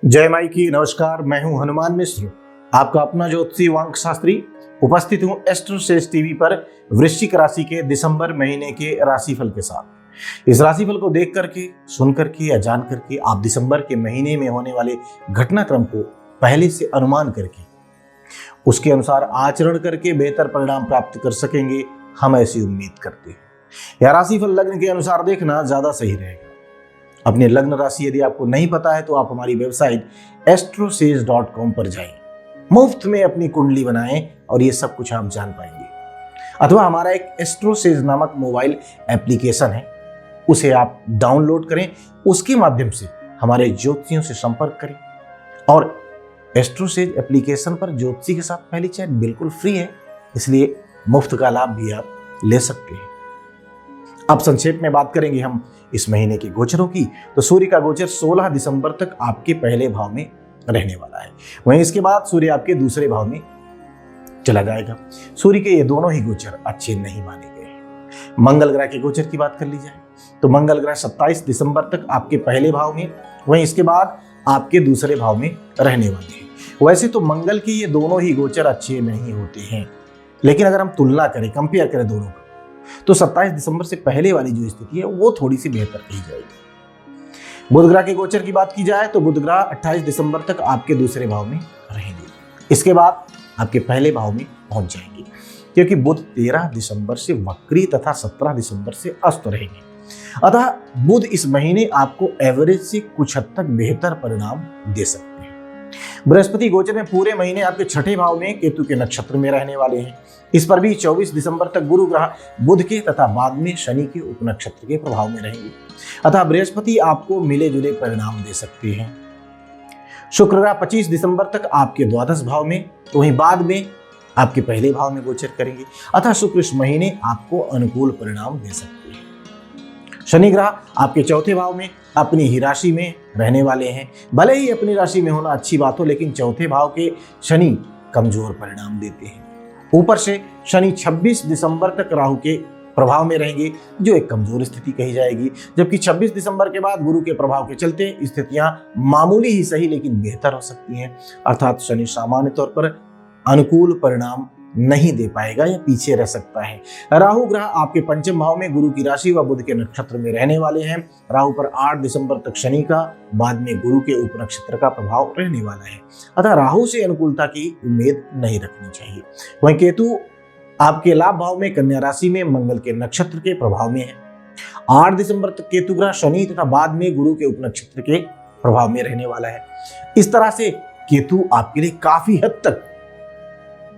जय माई की नमस्कार। मैं हूं हनुमान मिश्र, आपका अपना ज्योतिषी वांक शास्त्री। उपस्थित हूं एस्ट्रोसेज टीवी पर वृश्चिक राशि के दिसंबर महीने के राशिफल के साथ। इस राशिफल को देख करके, सुन करके या जान करके आप दिसंबर के महीने में होने वाले घटनाक्रम को पहले से अनुमान करके उसके अनुसार आचरण करके बेहतर परिणाम प्राप्त कर सकेंगे, हम ऐसी उम्मीद करते हैं। यह राशिफल लग्न के अनुसार देखना ज्यादा सही रहेगा। अपने लग्न राशि यदि आपको नहीं पता है तो आप हमारी वेबसाइट astrosage.com पर जाएं, मुफ्त में अपनी कुंडली बनाएं और ये सब कुछ आप जान पाएंगे। अथवा हमारा एक एस्ट्रोसेज नामक मोबाइल एप्लीकेशन है, उसे आप डाउनलोड करें, उसके माध्यम से हमारे ज्योतिषियों से संपर्क करें। और एस्ट्रोसेज एप्लीकेशन पर ज्योतिषी के साथ पहली चैट बिल्कुल फ्री है, इसलिए मुफ्त का लाभ भी आप ले सकते हैं। अब संक्षेप में बात करेंगे हम इस महीने के गोचरों की। तो सूर्य का गोचर 16 दिसंबर तक आपके पहले भाव में रहने वाला है। वहीं इसके बाद सूर्य आपके दूसरे भाव में चला जाएगा। सूर्य के ये दोनों ही गोचर अच्छे नहीं माने गए हैं। मंगल ग्रह के गोचर की बात कर ली जाए तो मंगल ग्रह 27 दिसंबर तक आपके पहले भाव में, वहीं इसके बाद आपके दूसरे भाव में रहने वाले हैं। वैसे तो मंगल के ये दोनों ही गोचर अच्छे नहीं होते हैं, लेकिन अगर हम तुलना करें, कंपेयर करें दोनों का, तो 27 दिसंबर से पहले वाली जो स्थिति है वो थोड़ी सी बेहतर कही जाएगी। बुध ग्रह के गोचर की बात की जाए तो बुध ग्रह 28 दिसंबर तक आपके दूसरे भाव में रहेंगे। इसके बाद आपके पहले भाव में पहुंच जाएंगे, क्योंकि बुध 13 दिसंबर से वक्री तथा 17 दिसंबर से अस्त रहेंगे। अतः बुध इस महीने आपको एवरेज से कुछ हद तक बेहतर परिणाम दे सकते हैं। बृहस्पति गोचर में पूरे महीने आपके छठे भाव में केतु के नक्षत्र में रहने वाले हैं। इस पर भी 24 दिसंबर तक गुरु ग्रह बुध के तथा बाद में शनि के उपनक्षत्र के प्रभाव में रहेंगे। अतः बृहस्पति आपको मिले जुले परिणाम दे सकते हैं। शुक्र ग्रह 25 दिसंबर तक आपके द्वादश भाव में, तो वहीं बाद में आपके पहले भाव में गोचर करेंगे। अतः शुक्र इस महीने आपको अनुकूल परिणाम दे सकते हैं। शनि ग्रह आपके चौथे भाव में अपनी ही राशि में रहने वाले हैं। भले ही अपनी राशि में होना अच्छी बात हो, लेकिन चौथे भाव के शनि कमजोर परिणाम देते हैं। ऊपर से शनि 26 दिसंबर तक राहु के प्रभाव में रहेंगे, जो एक कमजोर स्थिति कही जाएगी। जबकि 26 दिसंबर के बाद गुरु के प्रभाव के चलते स्थितियां मामूली ही सही लेकिन बेहतर हो सकती हैं। अर्थात शनि सामान्य तौर पर अनुकूल परिणाम नहीं दे पाएगा या पीछे रह सकता है। राहु ग्रह आपके पंचम भाव में गुरु की राशि व बुध के नक्षत्र में रहने वाले हैं। राहु पर 8 दिसंबर तक शनि का, बाद में गुरु के उपनक्षत्र का प्रभाव रहने वाला है। अतः राहु से अनुकूलता की उम्मीद नहीं रखनी चाहिए। वहीं केतु आपके लाभ भाव में कन्या राशि में मंगल के नक्षत्र के प्रभाव में है। 8 दिसंबर तक केतु ग्रह शनि तथा बाद में गुरु के उपनक्षत्र के प्रभाव में रहने वाला है। इस तरह से केतु आपके लिए काफी हद तक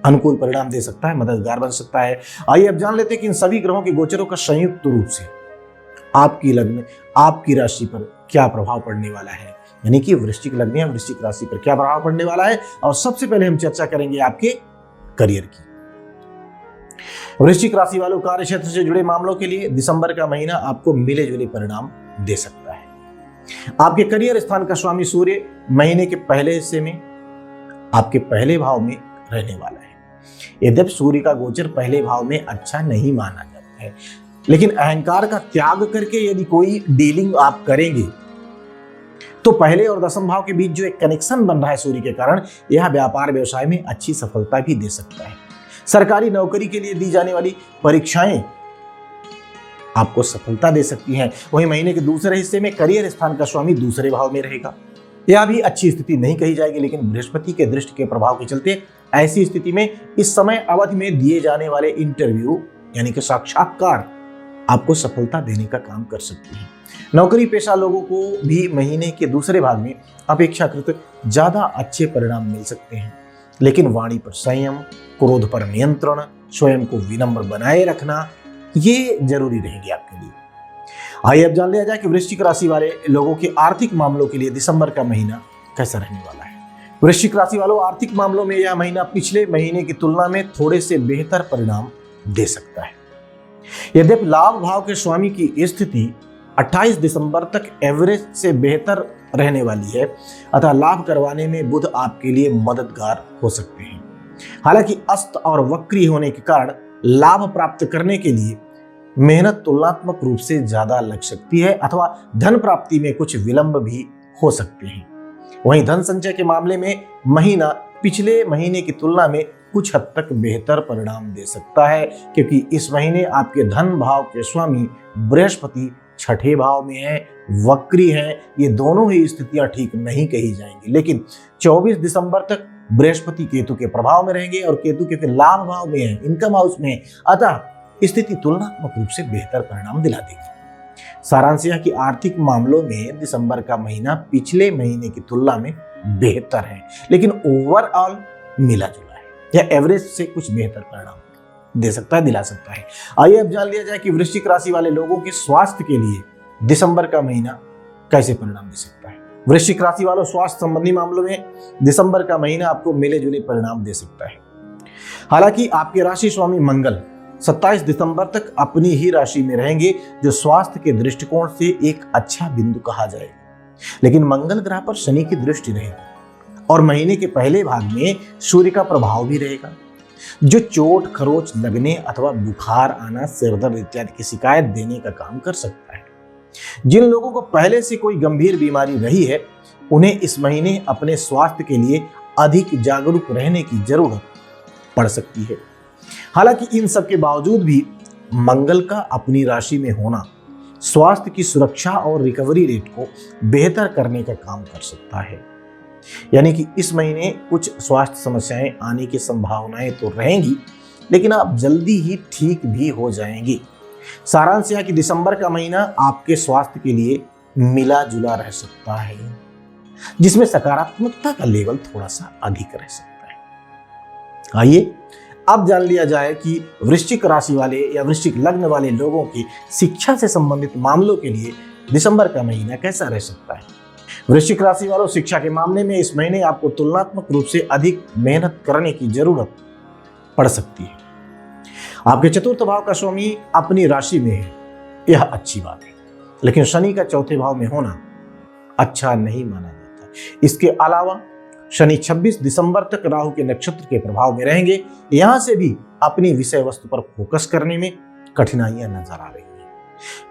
अनुकूल परिणाम दे सकता है, मददगार बन सकता है। आइए अब जान लेते हैं कि इन सभी ग्रहों के गोचरों का संयुक्त रूप से आपकी लग्न, आपकी राशि पर क्या प्रभाव पड़ने वाला है, यानी कि वृश्चिक लग्न या वृश्चिक राशि पर क्या प्रभाव पड़ने वाला है। और सबसे पहले हम चर्चा करेंगे आपके करियर की। वृश्चिक राशि वालों, कार्य क्षेत्र से जुड़े मामलों के लिए दिसंबर का महीना आपको मिले जुले परिणाम दे सकता है। आपके करियर स्थान का स्वामी सूर्य महीने के पहले हिस्से में आपके पहले भाव में रहने वाला है। यद्यपि सूर्य का गोचर पहले भाव में अच्छा नहीं माना जाता है, लेकिन अहंकार का त्याग करके यदि कोई डीलिंग आप करेंगे तो पहले और दसम भाव के बीच जो एक कनेक्शन बन रहा है सूर्य के कारण, यह व्यापार व्यवसाय में अच्छी सफलता भी दे सकता है। सरकारी नौकरी के लिए दी जाने वाली परीक्षाएं आपको सफलता दे सकती हैं। वहीं महीने के दूसरे हिस्से में करियर स्थान का स्वामी दूसरे भाव में रहेगा। यह भी अच्छी स्थिति नहीं कही जाएगी, लेकिन बृहस्पति के दृष्टि के प्रभाव के चलते ऐसी स्थिति में इस समय अवधि में दिए जाने वाले इंटरव्यू यानी कि साक्षात्कार आपको सफलता देने का काम कर सकते हैं। नौकरी पेशा लोगों को भी महीने के दूसरे भाग में अपेक्षाकृत ज्यादा अच्छे परिणाम मिल सकते हैं, लेकिन वाणी पर संयम, क्रोध पर नियंत्रण, स्वयं को विनम्र बनाए रखना, ये जरूरी रहेगी आपके लिए। आइए अब जान लिया जाए कि वृश्चिक राशि वाले लोगों के आर्थिक मामलों के लिए दिसंबर का महीना कैसा रहने वाला है। वृश्चिक राशि वालों, आर्थिक मामलों में यह महीना पिछले महीने की तुलना में थोड़े से बेहतर परिणाम दे सकता है। यद्यपि लाभ भाव के स्वामी की स्थिति 28 दिसंबर तक एवरेज से बेहतर रहने वाली है, अतः लाभ करवाने में बुध आपके लिए मददगार हो सकते हैं। हालांकि अस्त और वक्री होने के कारण लाभ प्राप्त करने के लिए मेहनत तुलनात्मक रूप से ज्यादा लग सकती है, अथवा धन प्राप्ति में कुछ विलंब भी हो सकते हैं। वहीं धन संचय के मामले में महीना पिछले महीने की तुलना में कुछ हद तक बेहतर परिणाम दे सकता है, क्योंकि इस महीने आपके धन भाव के स्वामी बृहस्पति छठे भाव में है, वक्री है। ये दोनों ही स्थितियां ठीक नहीं कही जाएंगी, लेकिन 24 दिसंबर तक बृहस्पति केतु के प्रभाव में रहेंगे और केतु के फिर लाभ भाव में है, इनकम हाउस में है। अतः स्थिति तुलनात्मक रूप से बेहतर परिणाम दिला देगी। सारांश यह कि आर्थिक मामलों में दिसंबर का महीना पिछले महीने की तुलना में बेहतर है, लेकिन ओवरऑल मिला जुला है या एवरेज से कुछ बेहतर परिणाम दे सकता है, दिला सकता है। आइए अब जान लिया जाए कि वृश्चिक राशि वाले लोगों के स्वास्थ्य के लिए दिसंबर का महीना कैसे परिणाम दे सकता है। वृश्चिक राशि वालों, स्वास्थ्य संबंधी मामलों में दिसंबर का महीना आपको मिले जुले परिणाम दे सकता है। हालांकि आपके राशि स्वामी मंगल 27 दिसंबर तक अपनी ही राशि में रहेंगे, जो स्वास्थ्य के दृष्टिकोण से एक अच्छा बिंदु कहा जाएगा। लेकिन मंगल ग्रह पर शनि की दृष्टि रहेगी और महीने के पहले भाग में सूर्य का प्रभाव भी रहेगा, जो चोट खरोच लगने अथवा बुखार आना, सिरदर्द इत्यादि की शिकायत देने का काम कर सकता है। जिन लोगों को पहले से कोई गंभीर बीमारी रही है, उन्हें इस महीने अपने स्वास्थ्य के लिए अधिक जागरूक रहने की जरूरत पड़ सकती है। हालांकि इन सब के बावजूद भी मंगल का अपनी राशि में होना स्वास्थ्य की सुरक्षा और रिकवरी रेट को बेहतर करने का काम कर सकता है। यानी कि इस महीने कुछ स्वास्थ्य समस्याएं आने की संभावनाएं तो रहेंगी, लेकिन आप जल्दी ही ठीक भी हो जाएंगे। सारांश यह कि दिसंबर का महीना आपके स्वास्थ्य के लिए मिला जुला रह सकता है, जिसमें सकारात्मकता का लेवल थोड़ा सा अधिक रह सकता है। आइए अब जान लिया जाए कि वृश्चिक राशि वाले या वृश्चिक लग्न वाले लोगों की शिक्षा से संबंधित मामलों के लिए दिसंबर का महीना कैसा रह सकता है। वृश्चिक राशि वालों, शिक्षा के मामले में इस महीने आपको तुलनात्मक रूप से अधिक मेहनत करने की जरूरत पड़ सकती है। आपके चतुर्थ भाव का स्वामी अपनी राशि में है, यह अच्छी बात है, लेकिन शनि का चौथे भाव में होना अच्छा नहीं माना जाता। इसके अलावा शनि 26 दिसंबर तक राहु के नक्षत्र के प्रभाव में रहेंगे। यहां से भी अपनी विषय वस्तु पर फोकस करने में कठिनाइयां नजर आ रही हैं।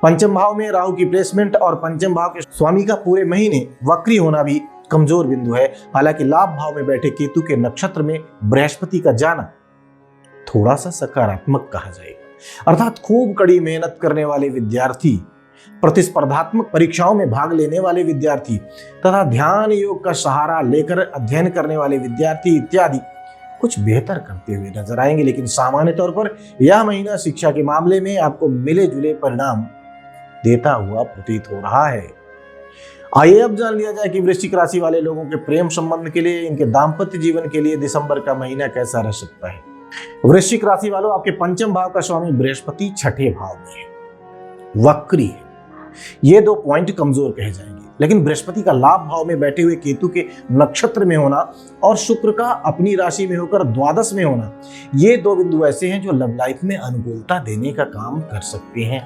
पंचम भाव में राहु की प्लेसमेंट और पंचम भाव के स्वामी का पूरे महीने वक्री होना भी कमजोर बिंदु है। हालांकि लाभ भाव में बैठे केतु के नक्षत्र में बृहस्पति का जाना थोड़ा सा सकारात्मक कहा जाएगा। अर्थात खूब कड़ी मेहनत करने वाले विद्यार्थी, प्रतिस्पर्धात्मक परीक्षाओं में भाग लेने वाले विद्यार्थी तथा ध्यान योग का सहारा लेकर अध्ययन करने वाले विद्यार्थी इत्यादि कुछ बेहतर करते हुए नजर आएंगे। लेकिन सामान्य तौर पर यह महीना शिक्षा के मामले में आपको मिले जुले परिणाम देता हुआ प्रतीत हो रहा है। आइए अब जान लिया जाए कि वृश्चिक राशि वाले लोगों के प्रेम संबंध के लिए, इनके दाम्पत्य जीवन के लिए दिसंबर का महीना कैसा रह सकता है। वृश्चिक राशि वालों, आपके पंचम भाव का स्वामी बृहस्पति छठे भाव में है, वक्री है। ये दो पॉइंट कमजोर कहे जाएंगे, लेकिन बृहस्पति का लाभ भाव में बैठे हुए केतु के नक्षत्र में होना और शुक्र का अपनी राशि में होकर द्वादश में होना, ये दो बिंदु ऐसे हैं जो लव लाइफ में अनुकूलता देने का काम कर सकते हैं।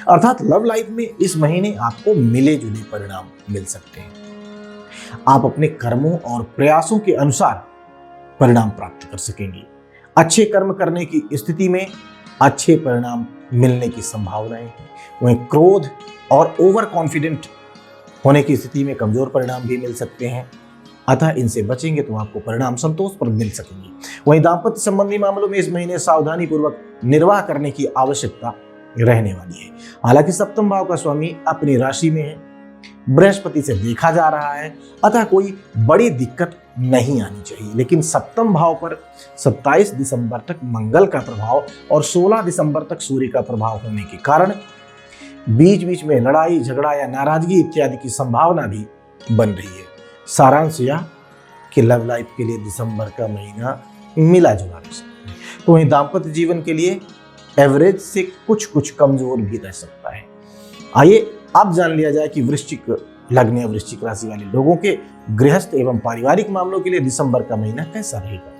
अर्थात लव लाइफ में इस महीने आपको मिले जुले परिणाम मिल सकते हैं। आप अपने कर्मों और प्रयासों के अनुसार परिणाम प्राप्त कर सकेंगे। अच्छे कर्म करने की स्थिति में अच्छे परिणाम मिलने की संभावनाएं हैं। वहीं क्रोध और ओवर कॉन्फिडेंट होने की स्थिति में कमजोर परिणाम भी मिल सकते हैं। अतः इनसे बचेंगे तो आपको परिणाम संतोषप्रद मिल सकेंगे। वहीं दाम्पत्य संबंधी मामलों में इस महीने सावधानी पूर्वक निर्वाह करने की आवश्यकता रहने वाली है। हालांकि सप्तम भाव का स्वामी अपनी राशि में है, बृहस्पति से देखा जा रहा है, अतः कोई बड़ी दिक्कत नहीं आनी चाहिए। लेकिन सप्तम भाव पर 27 दिसंबर तक मंगल का प्रभाव और 16 दिसंबर तक सूर्य का प्रभाव होने के कारण बीच बीच में लड़ाई झगड़ा या नाराजगी इत्यादि की संभावना भी बन रही है। सारांश यह कि लव लाइफ के लिए दिसंबर का महीना मिला जुला रह सकता है, तो वहीं दाम्पत्य जीवन के लिए एवरेज से कुछ कमजोर भी रह सकता है। आइए अब जान लिया जाए कि वृश्चिक लग्न या वृश्चिक राशि वाले लोगों के गृहस्थ एवं पारिवारिक मामलों के लिए दिसंबर का महीना कैसा रहेगा।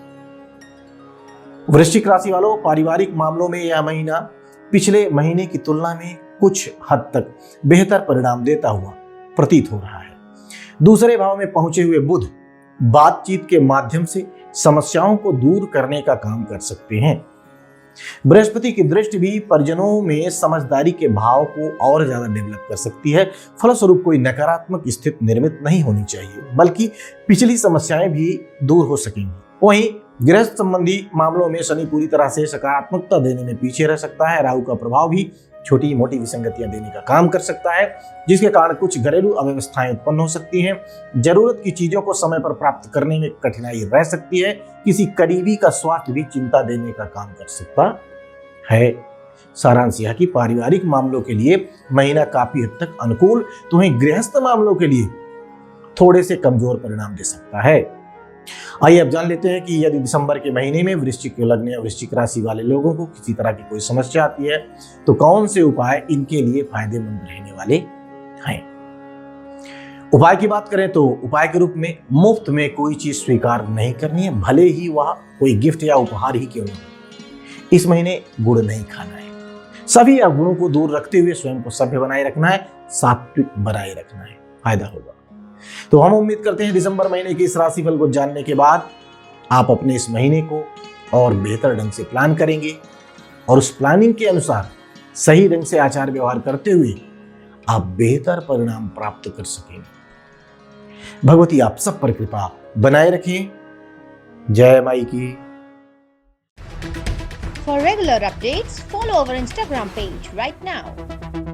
वृश्चिक राशि वालों, पारिवारिक मामलों में यह महीना पिछले महीने की तुलना में कुछ हद तक बेहतर परिणाम देता हुआ प्रतीत हो रहा है। दूसरे भाव में पहुंचे हुए बुध बातचीत के माध्यम से समस्याओं को दूर करने का काम कर सकते हैं। बृहस्पति की दृष्टि भी परिजनों में समझदारी के भाव को और ज्यादा डेवलप कर सकती है। फलस्वरूप कोई नकारात्मक स्थिति निर्मित नहीं होनी चाहिए, बल्कि पिछली समस्याएं भी दूर हो सकेंगी। वहीं गृहस्थ संबंधी मामलों में शनि पूरी तरह से सकारात्मकता देने में पीछे रह सकता है। राहु का प्रभाव भी छोटी मोटी विसंगतियां देने का काम कर सकता है, जिसके कारण कुछ घरेलू अव्यवस्थाएं उत्पन्न हो सकती हैं। जरूरत की चीजों को समय पर प्राप्त करने में कठिनाई रह सकती है। किसी करीबी का स्वास्थ्य भी चिंता देने का काम कर सकता है। सारांश यह कि पारिवारिक मामलों के लिए महीना काफी हद तक अनुकूल, तो वहीं गृहस्थ मामलों के लिए थोड़े से कमजोर परिणाम दे सकता है। आइए अब जान लेते हैं कि यदि दिसंबर के महीने में वृश्चिक लग्न या वृश्चिक राशि वाले लोगों को किसी तरह की कोई समस्या आती है तो कौन से उपाय इनके लिए फायदेमंद रहने वाले हैं। उपाय की बात करें तो उपाय के रूप में मुफ्त में कोई चीज स्वीकार नहीं करनी है, भले ही वह कोई गिफ्ट या उपहार ही क्यों न हो। इस महीने गुड़ नहीं खाना है। सभी अवगुणों को दूर रखते हुए स्वयं को सभ्य बनाए रखना है, सात्विक बनाए रखना है, फायदा होगा। तो हम उम्मीद करते हैं दिसंबर महीने के इस राशिफल को जानने के बाद आप अपने इस महीने को और बेहतर ढंग से प्लान करेंगे और उस प्लानिंग के अनुसार सही ढंग से आचार व्यवहार करते हुए आप बेहतर परिणाम प्राप्त कर सकेंगे। भगवती आप सब पर कृपा बनाए रखें। जय माई की। For regular updates, follow our Instagram page right now.